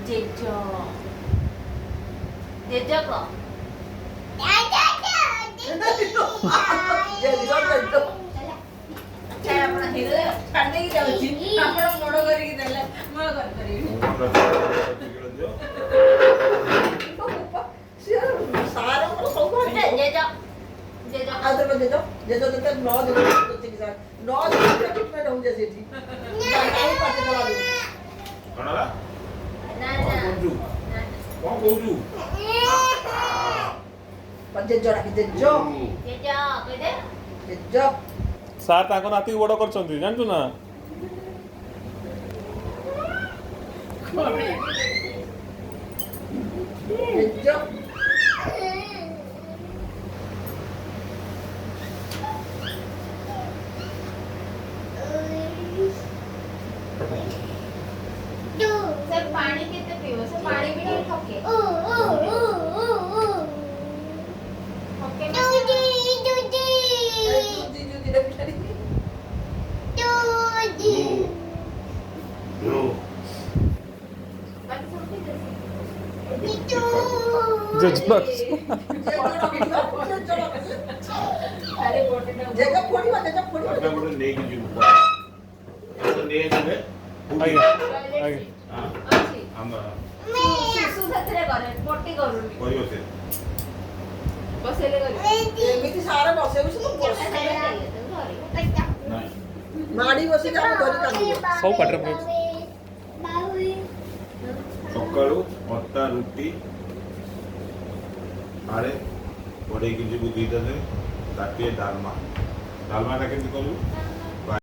Jeju Jeju को ଆପଣ hero ଛାଡି ଦେଇକି ଯାଉଛି ଆପଣ ବଡ କରିକି ଦେଲେ ମୁଁ କରିପାରିବି ସାରଙ୍କର ସବୁ ଜେଜ ଜେଜ ଆଦର ଜେଜ ଜେଜ ଯେତେ ନ ଜେଜ ଚିକିତ୍ସା ନ ଜେଜ ଟ୍ରିଟମେଣ୍ଟ ହଉଛି ସେଠି କାହିଁ ପାଟି କଲାନି କଣ ହେଲା ନା କଣ କହୁଛୁ ଜେଜ ଡାକି ଜେଜ ଜେଜ କହିଦେ ଜେଜ ସାର୍ ତାଙ୍କ ନାତି ବଡ଼ କରିଛନ୍ତି ଜାଣିଛୁ ନା ଜେଜ से पानी कितने पीओ से पानी भी नहीं थके थके दूधी दूधी ଜେଜେ ନେଇକି ଯିବୁ ନେଇଯିବେ ଆଜ୍ଞା ଆଜ୍ଞା ଶିଶୁ ସେଥିରେ କରେ ପଟି କରୁନି କରିବ ସେ ବସେଇଲେ କରେ ଏମିତି ସାରା ବସେଇବୁ ସେ ମାଡ଼ି ବସିକି ଆମେ ଧରି କାନ୍ଦିବ ସବୁ ପାଟିରେ ପକେଇଛି ସକାଳୁ ଅଟା ରୁଟି ଆଡ଼େ ପଡ଼େଇକି ଯିବୁ ଦୁଇଟା ଦିନ ତାଟିଏ ଡାଲମା ଡାଲମାଟା କେମିତି କରିବୁ